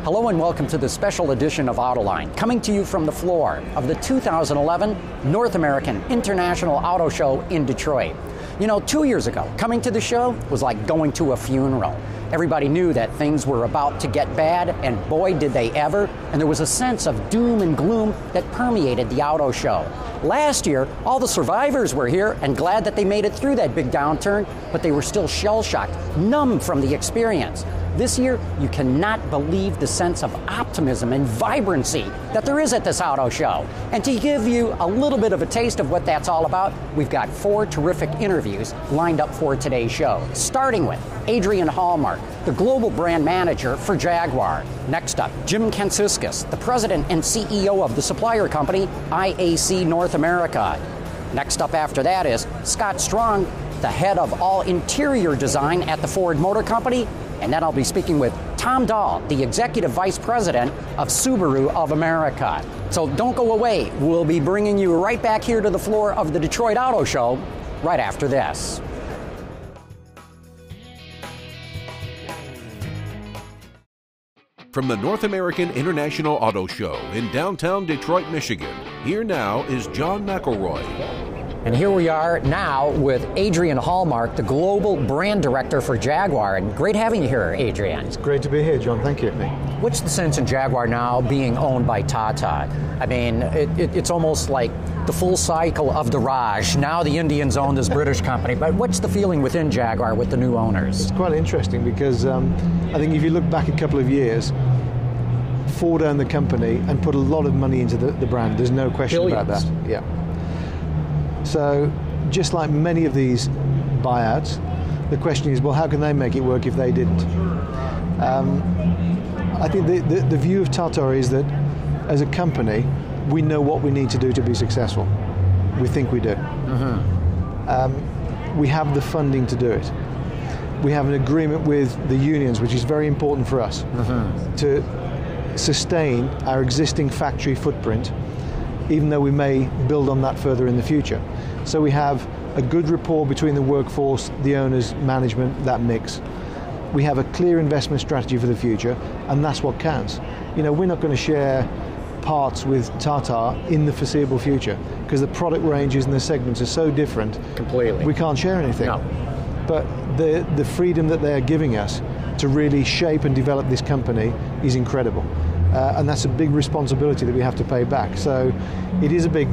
Hello and welcome to the special edition of Autoline, coming to you from the floor of the 2011 North American International Auto Show in Detroit. You know, 2 years ago, coming to the show was like going to a funeral. Everybody knew that things were about to get bad, and boy did they ever, and there was a sense of doom and gloom that permeated the auto show. Last year, all the survivors were here and glad that they made it through that big downturn, but they were still shell-shocked, numb from the experience. This year, you cannot believe the sense of optimism and vibrancy that there is at this auto show. And to give you a little bit of a taste of what that's all about, we've got 4 terrific interviews lined up for today's show, starting with Adrian Hallmark, the global brand manager for Jaguar. Next up, Jim Kamsickas, the president and CEO of the supplier company IAC North America. Next up after that is Scott Strong, the head of all interior design at the Ford Motor Company. And then I'll be speaking with Tom Dahl, the Executive Vice President of Subaru of America. So don't go away. We'll be bringing you right back here to the floor of the Detroit Auto Show right after this. From the North American International Auto Show in downtown Detroit, Michigan, here now is John McElroy. And here we are now with Adrian Hallmark, the Global Brand Director for Jaguar. And great having you here, Adrian. It's great to be here, John. Thank you. What's the sense in Jaguar now being owned by Tata? I mean, it's almost like the full cycle of the Raj. Now the Indians own this British company. But what's the feeling within Jaguar with the new owners? It's quite interesting because I think if you look back a couple of years, Ford owned the company and put a lot of money into the brand. There's no question about that. Yeah. So, just like many of these buyouts, the question is, well, how can they make it work if they didn't? I think the view of Tata is that as a company, we know what we need to do to be successful. We think we do. We have the funding to do it. We have an agreement with the unions, which is very important for us, to sustain our existing factory footprint, even though we may build on that further in the future. So we have a good rapport between the workforce, the owners, management, that mix. We have a clear investment strategy for the future, and that's what counts. You know, we're not going to share parts with Tata in the foreseeable future because the product ranges and the segments are so different. Completely. We can't share anything. No. But the freedom that they're giving us to really shape and develop this company is incredible. And that's a big responsibility that we have to pay back. So it is a big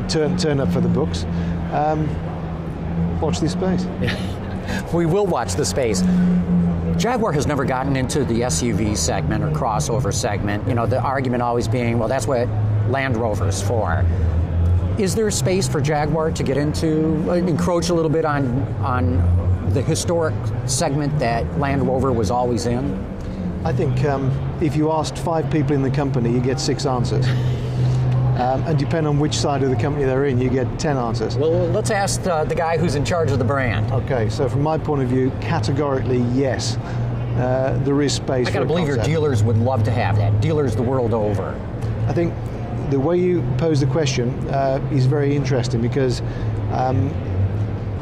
turn up for the books. Watch this space. We will watch the space. Jaguar has never gotten into the SUV segment or crossover segment. You know, the argument always being, well, that's what Land Rover's for. Is there space for Jaguar to get into, encroach a little bit on the historic segment that Land Rover was always in? I think if you asked 5 people in the company, you get 6 answers. And depending on which side of the company they're in, you get 10 answers. Well, let's ask the guy who's in charge of the brand. Okay, so from my point of view, categorically, yes, there is space. I gotta believe your dealers would love to have that. Dealers the world over. I think the way you pose the question is very interesting because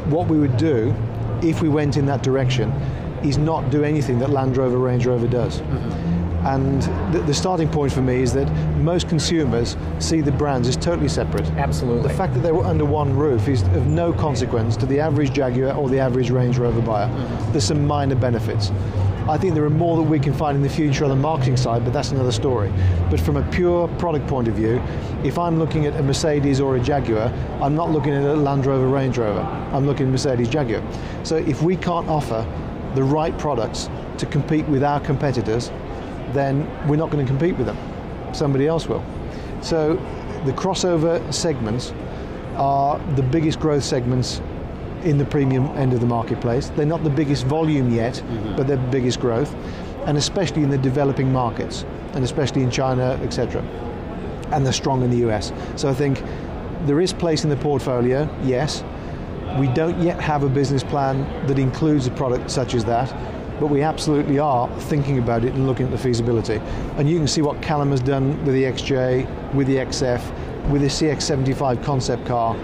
what we would do if we went in that direction is not do anything that Land Rover, Range Rover does. And the starting point for me is that most consumers see the brands as totally separate. Absolutely. The fact that they were under one roof is of no consequence to the average Jaguar or the average Range Rover buyer. There's some minor benefits. I think there are more that we can find in the future on the marketing side, but that's another story. But from a pure product point of view, if I'm looking at a Mercedes or a Jaguar, I'm not looking at a Land Rover, Range Rover. I'm looking at Mercedes, Jaguar. So if we can't offer the right products to compete with our competitors, then we're not going to compete with them. Somebody else will. So the crossover segments are the biggest growth segments in the premium end of the marketplace. They're not the biggest volume yet, but they're the biggest growth, and especially in the developing markets, and especially in China, etc. And they're strong in the US. So I think there is place in the portfolio, yes. We don't yet have a business plan that includes a product such as that, but we absolutely are thinking about it and looking at the feasibility. And you can see what Callum has done with the XJ, with the XF, with the CX-75 concept car.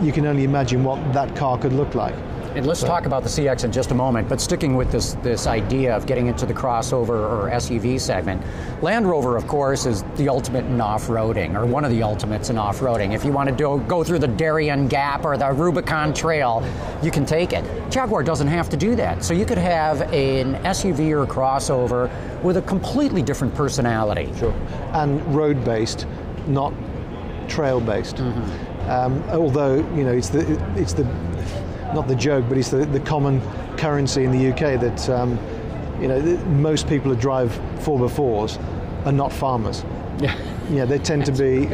You can only imagine what that car could look like. And let's talk about the CX in just a moment, but sticking with this idea of getting into the crossover or SUV segment, Land Rover, of course, is the ultimate in off-roading, or one of the ultimates in off-roading. If you want to go through the Darien Gap or the Rubicon Trail, you can take it. Jaguar doesn't have to do that. So you could have an SUV or a crossover with a completely different personality. Sure. And road-based, not trail-based. Although, you know, it's the not the joke, but it's the common currency in the UK that you know, most people who drive 4x4s are not farmers. Yeah, they tend to be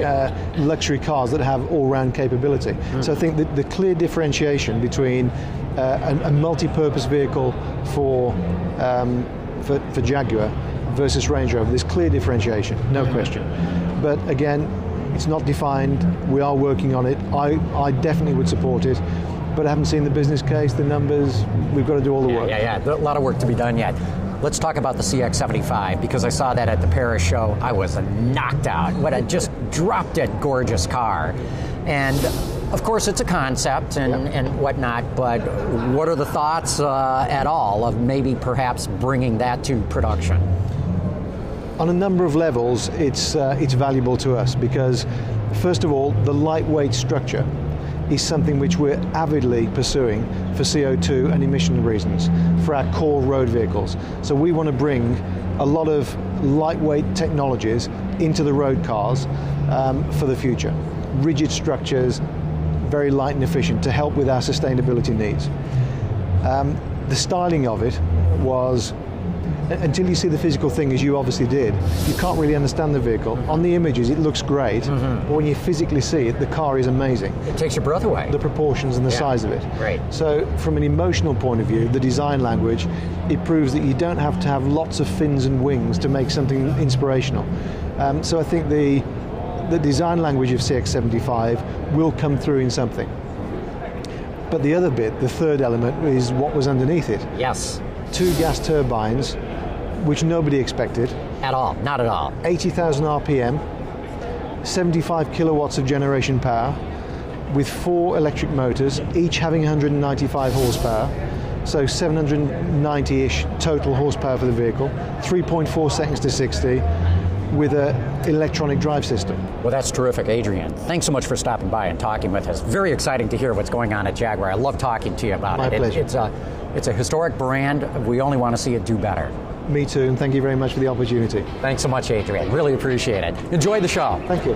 luxury cars that have all-round capability. So I think that the clear differentiation between a multi-purpose vehicle for Jaguar versus Range Rover, there's clear differentiation, no question. But again, it's not defined. We are working on it. I definitely would support it, but I haven't seen the business case, the numbers. We've got to do all the work. Yeah. A lot of work to be done yet. Let's talk about the CX-75, because I saw that at the Paris show. I was knocked out. What a just drop-dead gorgeous car. And of course, it's a concept and whatnot, but what are the thoughts at all of maybe perhaps bringing that to production? On a number of levels, it's valuable to us because, first of all, the lightweight structure is something which we're avidly pursuing for CO2 and emission reasons for our core road vehicles. So we want to bring a lot of lightweight technologies into the road cars for the future. Rigid structures, very light and efficient to help with our sustainability needs. The styling of it was, until you see the physical thing, as you obviously did, you can't really understand the vehicle. On the images, it looks great, but when you physically see it, the car is amazing. It takes your breath away. The proportions and the size of it. Right. So from an emotional point of view, the design language, it proves that you don't have to have lots of fins and wings to make something inspirational. So I think the design language of CX-75 will come through in something. But the other bit, the third element, is what was underneath it. Yes. 2 gas turbines, which nobody expected. At all, not at all. 80,000 RPM, 75 kilowatts of generation power, with 4 electric motors, each having 195 horsepower. So 790-ish total horsepower for the vehicle, 3.4 seconds to 60, with an electronic drive system. Well, that's terrific, Adrian. Thanks so much for stopping by and talking with us. Very exciting to hear what's going on at Jaguar. I love talking to you about it. My pleasure. It's a historic brand. We only want to see it do better. Me too, and thank you very much for the opportunity. Thanks so much, Adrian. Really appreciate it. Enjoy the show. Thank you.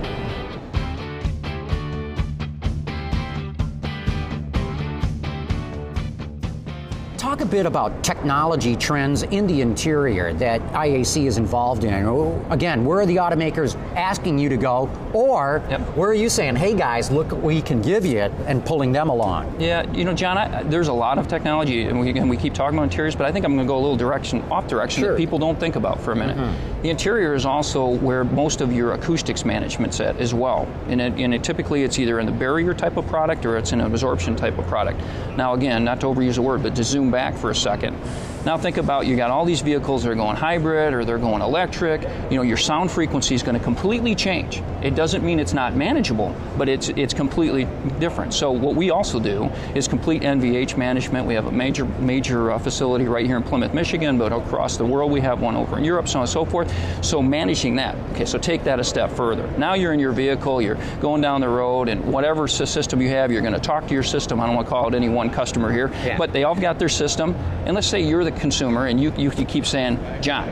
Talk a bit about technology trends in the interior that IAC is involved in. Again, where are the automakers asking you to go, or where are you saying, hey guys, look what we can give you, and pulling them along? Yeah, you know, John, there's a lot of technology, and we keep talking about interiors, but I think I'm going to go a little off direction that people don't think about for a minute. The interior is also where most of your acoustics management's at as well, and typically it's either in the barrier type of product or it's in an absorption type of product. Now again, not to overuse a word, but to zoom back for a second. Now think about, you got all these vehicles that are going hybrid or they're going electric. You know, your sound frequency is going to completely change. It doesn't mean it's not manageable, but it's completely different. So what we also do is complete NVH management. We have a major facility right here in Plymouth, Michigan, but across the world we have one over in Europe, so on and so forth. So managing that. Okay, so take that a step further. Now you're in your vehicle, you're going down the road, and whatever system you have, you're going to talk to your system. I don't want to call it any one customer here, but they all got their system. And let's say you're the consumer and you keep saying, John,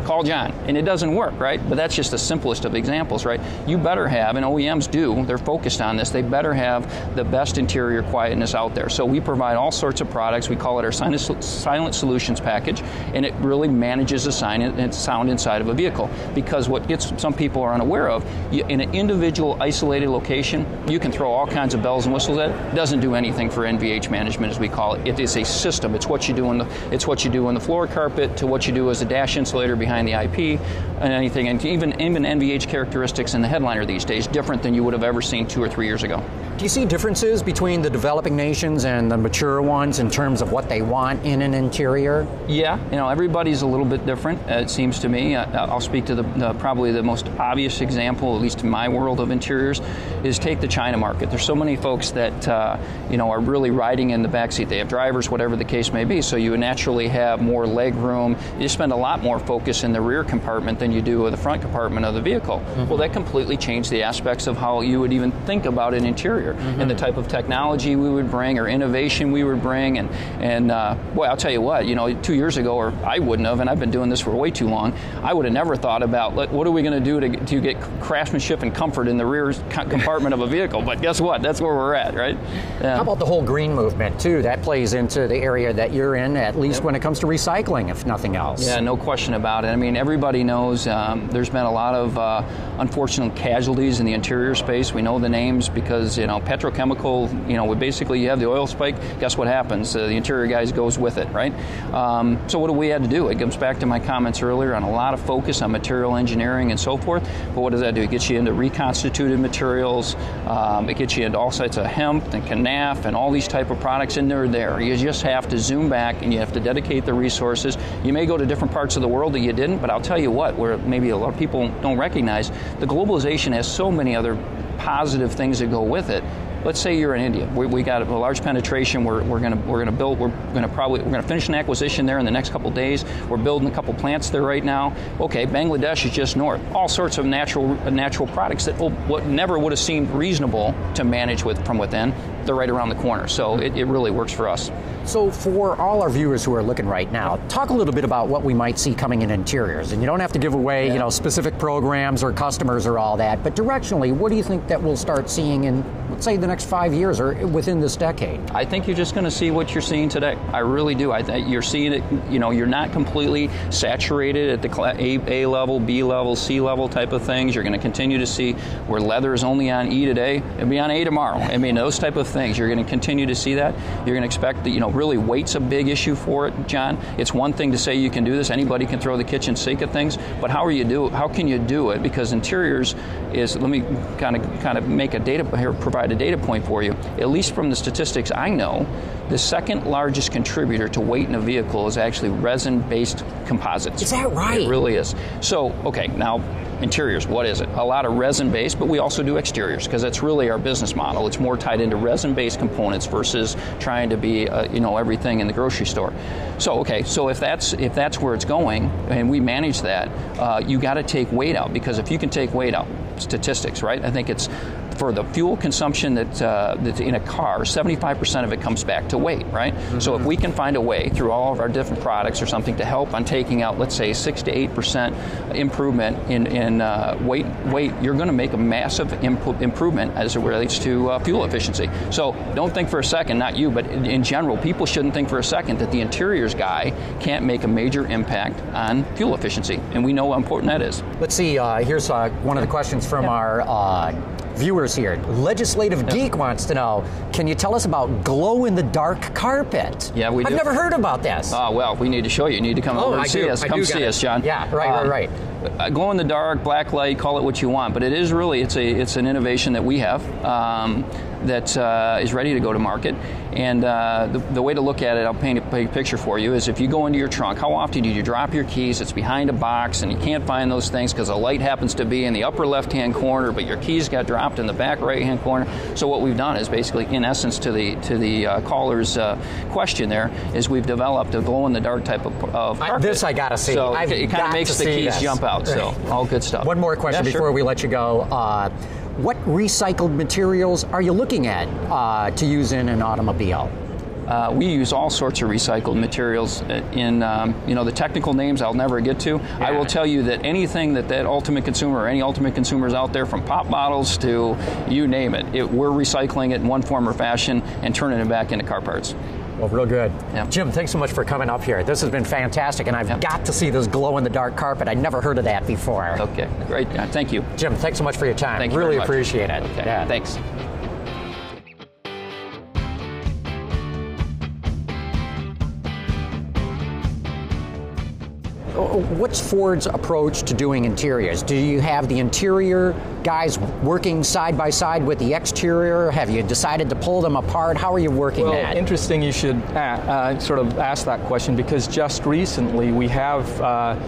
call John, and it doesn't work, right? But that's just the simplest of examples, right? You better have, and OEMs do, they're focused on this, they better have the best interior quietness out there. So we provide all sorts of products. We call it our Silent Solutions package, and it really manages the sound inside of a vehicle. Because what some people are unaware of, in an individual isolated location, you can throw all kinds of bells and whistles at it. It doesn't do anything for NVH management, as we call it. It is a system. It's what you do in the floor carpet to what you do as a dash insulator behind the IP and anything, and even NVH characteristics in the headliner these days, different than you would have ever seen 2 or 3 years ago. Do you see differences between the developing nations and the mature ones in terms of what they want in an interior? Yeah, everybody's a little bit different, it seems to me. I'll speak to probably the most obvious example, at least in my world of interiors, is take the China market. There's so many folks that are really riding in the backseat. They have drivers, whatever the case may be, so you naturally have more leg room. You spend a lot more focus in the rear compartment than you do in the front compartment of the vehicle. Mm-hmm. Well, that completely changed the aspects of how you would even think about an interior. Mm-hmm. And the type of technology we would bring or innovation we would bring. And boy, I'll tell you what, 2 years ago, or I wouldn't have, and I've been doing this for way too long, I would have never thought about what are we going to do to get craftsmanship and comfort in the rear compartment of a vehicle. But guess what? That's where we're at, right? How about the whole green movement, too? That plays into the area that you're in, at least when it comes to recycling, if nothing else. Yeah, no question about it. I mean, everybody knows there's been a lot of unfortunate casualties in the interior space. We know the names because, petrochemical, basically you have the oil spike, guess what happens? The interior guys goes with it, right? So what do we have to do? It comes back to my comments earlier on a lot of focus on material engineering and so forth, but what does that do? It gets you into reconstituted materials, it gets you into all sorts of hemp and canaf and all these type of products, and they're there. You just have to zoom back and you have to dedicate the resources. You may go to different parts of the world that you didn't, but I'll tell you what, where maybe a lot of people don't recognize, the globalization has so many other positive things that go with it. Let's say you're in India. We got a large penetration. We're going to finish an acquisition there in the next couple of days. We're building a couple plants there right now. Okay, Bangladesh is just north. All sorts of natural products that what never would have seemed reasonable to manage from within. They're right around the corner. So it really works for us. So for all our viewers who are looking right now, talk a little bit about what we might see coming in interiors. And you don't have to give away, specific programs or customers or all that, but directionally, what do you think that we'll start seeing in, let's say, the next 5 years or within this decade? I think you're just going to see what you're seeing today. I really do. You're seeing it, you're not completely saturated at the A level, B level, C level type of things. You're going to continue to see where leather is only on E today, it'll be on A tomorrow. I mean, those type of things. You're going to continue to see that. You're going to expect that, really weight's a big issue for it, John. It's one thing to say you can do this. Anybody can throw the kitchen sink at things, but how can you do it? Because interiors is, let me kind of provide a data point for you. At least from the statistics I know, the second largest contributor to weight in a vehicle is actually resin-based composites. Is that right? It really is. So, okay, now interiors, what is it? A lot of resin-based, but we also do exteriors because that's really our business model. It's more tied into resin-based components versus trying to be, everything in the grocery store. So, okay, so if that's where it's going, and we manage that, you got to take weight out, because if you can take weight out, statistics, right? I think it's for the fuel consumption that's in a car, 75% of it comes back to weight, right? Mm-hmm. So if we can find a way through all of our different products or something to help on taking out, let's say, 6 to 8% improvement in weight, you're going to make a massive improvement as it relates to fuel efficiency. So don't think for a second, not you, but in general, people shouldn't think for a second that the interiors guy can't make a major impact on fuel efficiency, and we know how important that is. Let's see, here's one of the questions from our viewers here. Legislative Geek wants to know, can you tell us about glow-in-the-dark carpet? Yeah, we do. I've never heard about this. Well, we need to show you. You need to come over and see us. Come see us, John. Yeah, right. Glow-in-the-dark, black light, call it what you want, but it is really, it's an innovation that we have that is ready to go to market. And the way to look at it, I'll paint a picture for you, is if you go into your trunk, how often do you drop your keys? It's behind a box and you can't find those things because the light happens to be in the upper left-hand corner, but your keys got dropped in the back right-hand corner. So what we've done is basically, in essence, to the caller's question there, is we've developed a glow-in-the-dark type of carpet. This I gotta see. So it kind of makes the keys jump out. So all good stuff. One more question before we let you go. What recycled materials are you looking at to use in an automobile? We use all sorts of recycled materials in, the technical names I'll never get to. Yeah. I will tell you that anything that ultimate consumer or any ultimate consumers out there, from pop bottles to you name it, we're recycling it in one form or fashion and turning it back into car parts. Well, real good. Yep. Jim, thanks so much for coming up here. This has been fantastic, and I've got to see this glow-in-the-dark carpet. I never heard of that before. Okay, great. Thank you. Jim, thanks so much for your time. Thank you really very much. Appreciate it. Okay, yeah. Thanks. what's Ford's approach to doing interiors? Do you have the interior guys working side by side with the exterior? Have you decided to pull them apart? How are you working that? Well, interesting you should sort of ask that question, because just recently we have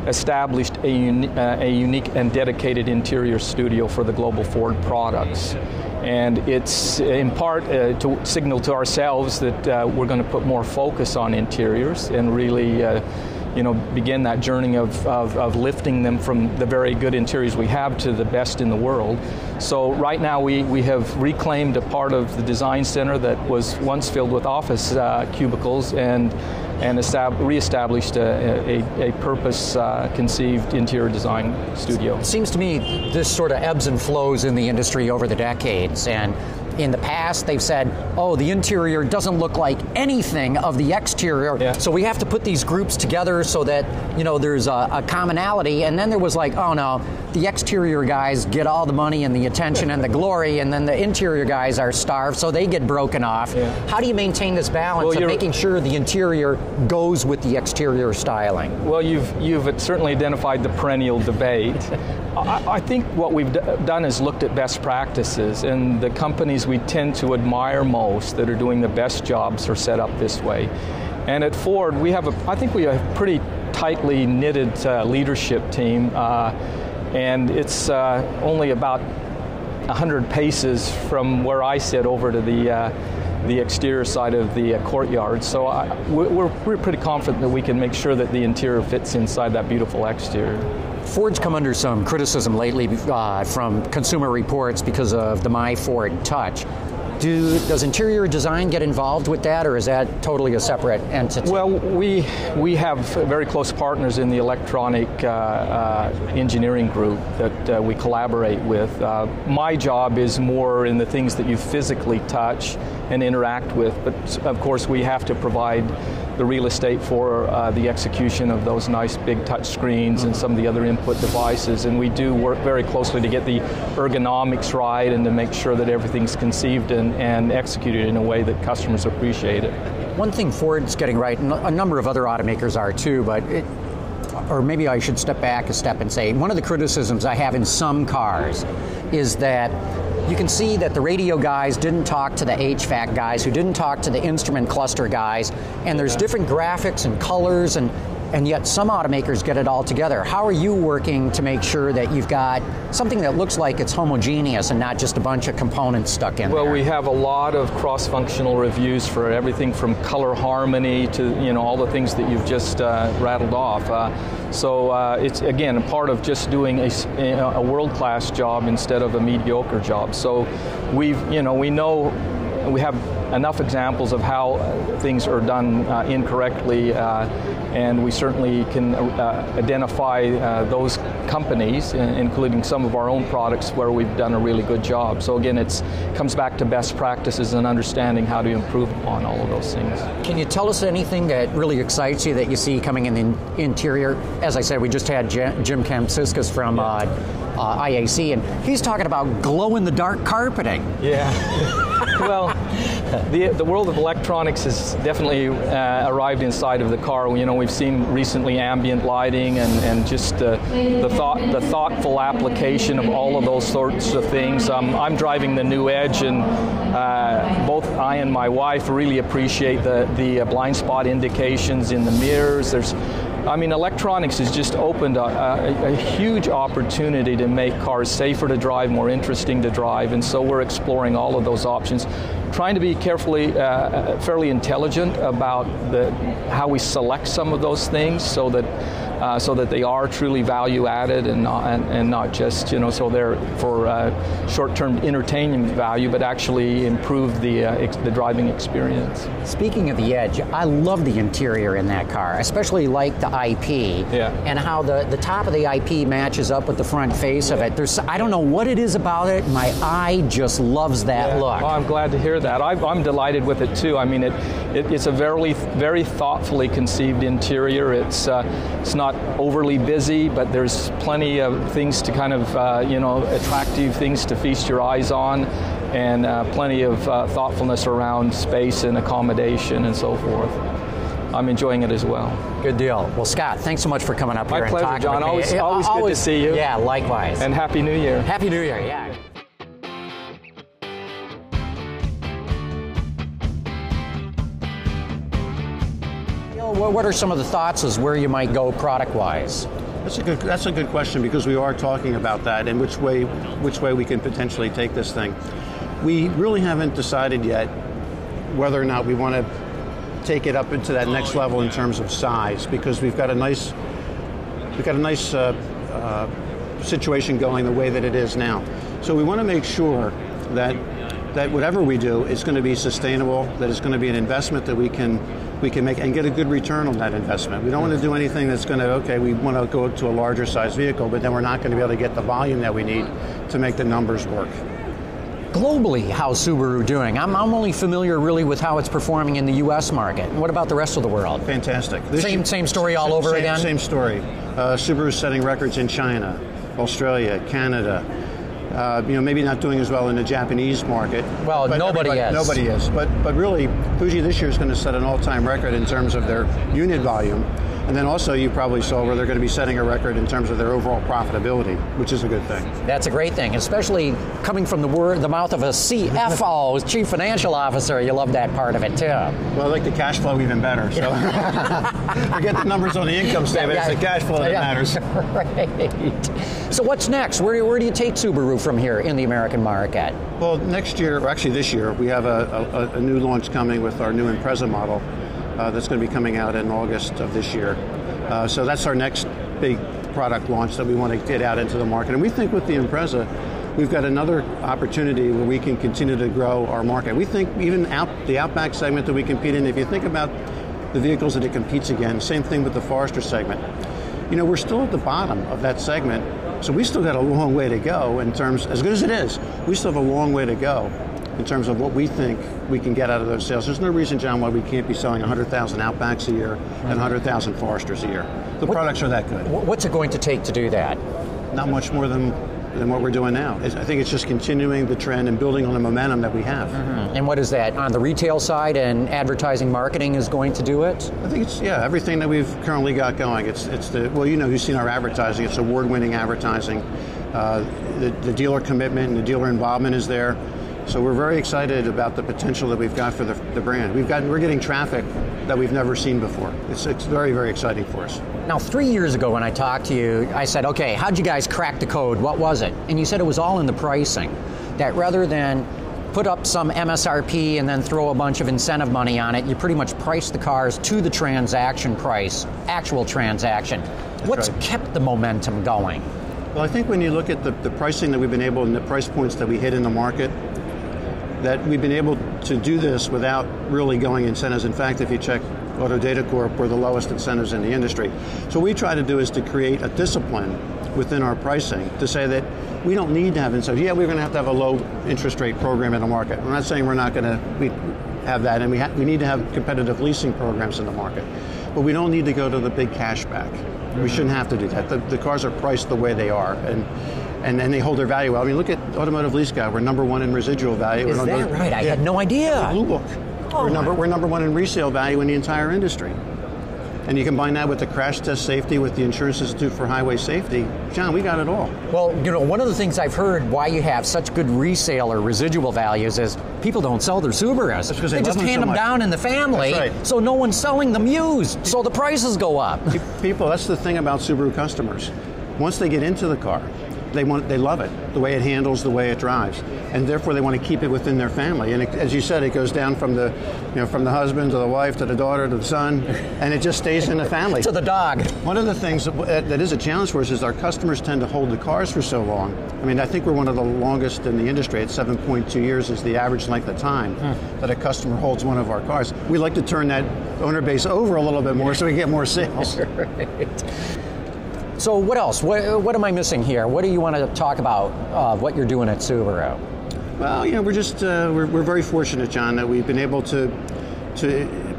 established a unique and dedicated interior studio for the global Ford products. And it's in part to signal to ourselves that we're going to put more focus on interiors and really begin that journey of lifting them from the very good interiors we have to the best in the world. So right now we have reclaimed a part of the design center that was once filled with office cubicles and reestablished a purpose-conceived interior design studio. It seems to me this sort of ebbs and flows in the industry over the decades, and in the past they've said, oh, the interior doesn't look like anything of the exterior, so we have to put these groups together so that there's a commonality. And then there was like, oh no, the exterior guys get all the money and the attention and the glory, and then the interior guys are starved, so they get broken off. How do you maintain this balance of making sure the interior goes with the exterior styling? Well, you've certainly identified the perennial debate. I think what we've done is looked at best practices, and the companies we tend to admire most that are doing the best jobs are set up this way. And at Ford, I think we have a pretty tightly knitted leadership team, and it's only about 100 paces from where I sit over to the exterior side of the courtyard. So we're pretty confident that we can make sure that the interior fits inside that beautiful exterior. Ford's come under some criticism lately from Consumer Reports because of the My Ford Touch. Does interior design get involved with that, or is that totally a separate entity? Well, we have very close partners in the electronic engineering group that we collaborate with. My job is more in the things that you physically touch and interact with, but of course we have to provide the real estate for the execution of those nice big touch screens and some of the other input devices, and we do work very closely to get the ergonomics right and to make sure that everything's conceived and executed in a way that customers appreciate it. One thing Ford's getting right, and a number of other automakers are too, or maybe I should step back a step and say, one of the criticisms I have in some cars is that you can see that the radio guys didn't talk to the HVAC guys, who didn't talk to the instrument cluster guys, and there's different graphics and colors, and yet some automakers get it all together. How are you working to make sure that you've got something that looks like it's homogeneous and not just a bunch of components stuck in there? Well, we have a lot of cross-functional reviews for everything from color harmony to all the things that you've just rattled off. So it's, again, a part of just doing a world-class job instead of a mediocre job. So we know we have enough examples of how things are done incorrectly, and we certainly can identify those companies, including some of our own products, where we've done a really good job. So again, it comes back to best practices and understanding how to improve upon all of those things. Can you tell us anything that really excites you that you see coming in the interior? As I said, we just had Jim Kamsickas from IAC, and he's talking about glow-in-the-dark carpeting. Yeah. Well, the world of electronics has definitely arrived inside of the car. We've seen recently ambient lighting and just the thoughtful application of all of those sorts of things. I'm driving the new Edge, and both I and my wife really appreciate the blind spot indications in the mirrors. Electronics has just opened a huge opportunity to make cars safer to drive, more interesting to drive, and so we're exploring all of those options, trying to be fairly intelligent about how we select some of those things so that they are truly value added and not just so they're for short-term entertainment value, but actually improve the driving experience. Speaking of the Edge, I love the interior in that car. I especially like the IP and how the top of the IP matches up with the front face of it. I don't know what it is about it. My eye just loves that look. Oh, I'm glad to hear that. I'm delighted with it too. I mean, it's a very, very thoughtfully conceived interior. It's not overly busy, but there's plenty of things to kind of attractive things to feast your eyes on, and plenty of thoughtfulness around space and accommodation and so forth. I'm enjoying it as well. Good deal. Well, Scott, thanks so much for coming up here and My pleasure, talking John. with me. Always good to see you. Yeah, likewise. And Happy New Year. Happy New Year, yeah. What are some of the thoughts as where you might go product-wise? That's a good question, because we are talking about that and which way we can potentially take this thing. We really haven't decided yet whether or not we want to take it up into that next level in terms of size, because we've got a nice situation going the way that it is now. So we want to make sure that whatever we do is going to be sustainable, that it's going to be an investment that we can make and get a good return on that investment. We don't want to do anything that's going to, okay, we want to go to a larger size vehicle, but then we're not going to be able to get the volume that we need to make the numbers work. Globally, how's Subaru doing? I'm only familiar really with how it's performing in the U.S. market. What about the rest of the world? Fantastic. Same story all over again? Same story. Subaru's setting records in China, Australia, Canada. Maybe not doing as well in the Japanese market. Well, nobody is. Nobody is. But really, Fuji this year is going to set an all-time record in terms of their unit volume. And then also, you probably saw where they're going to be setting a record in terms of their overall profitability, which is a good thing. That's a great thing, especially coming from the mouth of a CFO, Chief Financial Officer. You love that part of it, too. Well, I like the cash flow even better. So forget the numbers on the income statement. It's the cash flow that matters. Right. So what's next? Where do you take Subaru from here in the American market? Well, next year, or actually this year, we have a new launch coming with our new Impreza model. That's going to be coming out in August of this year. So that's our next big product launch that we want to get out into the market. And we think with the Impreza, we've got another opportunity where we can continue to grow our market. We think even the Outback segment that we compete in, if you think about the vehicles that it competes against, same thing with the Forester segment. We're still at the bottom of that segment, so we still got a long way to go in terms, as good as it is, we still have a long way to go in terms of what we think we can get out of those sales. There's no reason, John, why we can't be selling 100,000 Outbacks a year and 100,000 Foresters a year. The products are that good. What's it going to take to do that? Not much more than what we're doing now. I think it's just continuing the trend and building on the momentum that we have. Mm-hmm. And what is that? On the retail side and advertising marketing is going to do it? I think it's, everything that we've currently got going. You've seen our advertising. It's award-winning advertising. The dealer commitment and the dealer involvement is there. So we're very excited about the potential that we've got for the brand. We're getting traffic that we've never seen before. It's very, very exciting for us. Now, 3 years ago when I talked to you, I said, okay, how'd you guys crack the code? What was it? And you said it was all in the pricing. That rather than put up some MSRP and then throw a bunch of incentive money on it, you pretty much price the cars to the transaction price, actual transaction. What's kept the momentum going? Well, I think when you look at the pricing that we've been able and the price points that we hit in the market, that we've been able to do this without really going incentives. In fact, if you check Auto Data Corp, we're the lowest incentives in the industry. So what we try to do is to create a discipline within our pricing to say that we don't need to have incentives. Yeah, we're going to have a low interest rate program in the market. I'm not saying we're not going to have that, and we need to have competitive leasing programs in the market. But we don't need to go to the big cashback. We shouldn't have to do that. The cars are priced the way they are, and they hold their value well. I mean, look at Automotive Lease Guide. We're number one in residual value. Is that right? I had no idea. Blue Book. We're number one in resale value in the entire industry. And you combine that with the crash test safety, with the Insurance Institute for Highway Safety. John, we got it all. Well, one of the things I've heard why you have such good resale or residual values is people don't sell their Subarus. That's because they just hand them down in the family, so no one's selling them used, so the prices go up. That's the thing about Subaru customers. Once they get into the car, they love it, the way it handles, the way it drives, and therefore they want to keep it within their family. And as you said, it goes down from the husband to the wife to the daughter to the son, and it just stays in the family. To the dog. One of the things that is a challenge for us is our customers tend to hold the cars for so long. I mean, I think we're one of the longest in the industry. At 7.2 years is the average length of time that a customer holds one of our cars. We like to turn that owner base over a little bit more so we get more sales. Right. So what else? What am I missing here? What do you want to talk about what you're doing at Subaru? Well, we're just we're very fortunate, John, that we've been able to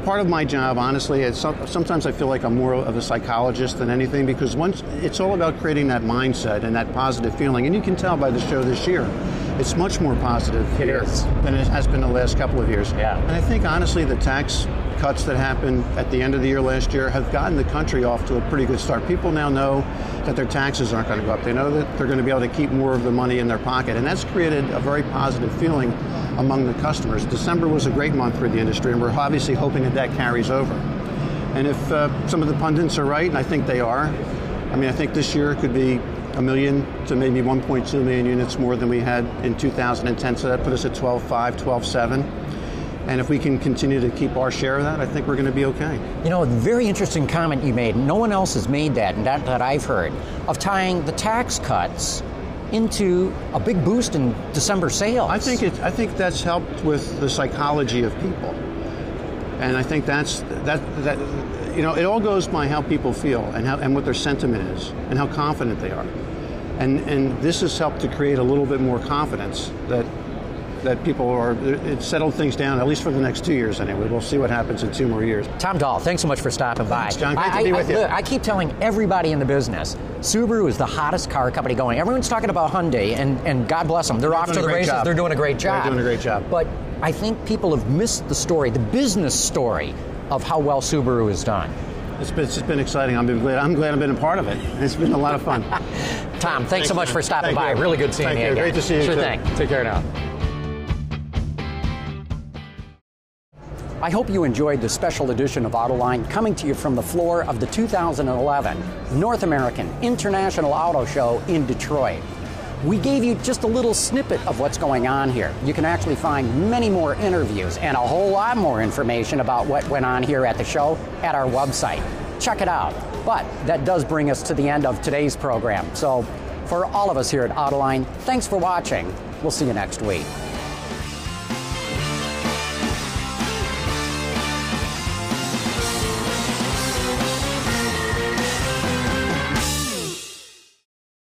part of my job, honestly, is sometimes I feel like I'm more of a psychologist than anything, because once it's all about creating that mindset and that positive feeling, and you can tell by the show this year, it's much more positive here than it has been the last couple of years. Yeah. And I think honestly the tax cuts that happened at the end of the year last year have gotten the country off to a pretty good start. People now know that their taxes aren't going to go up. They know that they're going to be able to keep more of the money in their pocket, and that's created a very positive feeling among the customers. December was a great month for the industry, and we're obviously hoping that that carries over. And if some of the pundits are right, and I think they are, I mean, I think this year could be 1 million to maybe 1.2 million units more than we had in 2010, so that put us at 12.5, 12.7. And if we can continue to keep our share of that, I think we're going to be okay. You know, a very interesting comment you made. No one else has made that, and that I've heard, of tying the tax cuts into a big boost in December sales. I think that's helped with the psychology of people, and I think that you know, it all goes by how people feel and what their sentiment is and how confident they are, and this has helped to create a little bit more confidence that people are. It settled things down, at least for the next 2 years anyway. We'll see what happens in 2 more years. Tom Dahl, thanks so much for stopping by. Thanks, John. Great to be with you. I keep telling everybody in the business, Subaru is the hottest car company going. Everyone's talking about Hyundai, and God bless them. They're off to the races. They're doing a great job. They're doing a great job. But I think people have missed the story, the business story of how well Subaru has done. It's been exciting. I'm glad I've been a part of it. It's been a lot of fun. Tom, thanks so much for stopping by. Really good seeing you again. Great to see you. Sure thing. Take care now. I hope you enjoyed the special edition of Autoline coming to you from the floor of the 2011 North American International Auto Show in Detroit. We gave you just a little snippet of what's going on here. You can actually find many more interviews and a whole lot more information about what went on here at the show at our website. Check it out. But that does bring us to the end of today's program. So for all of us here at Autoline, thanks for watching. We'll see you next week.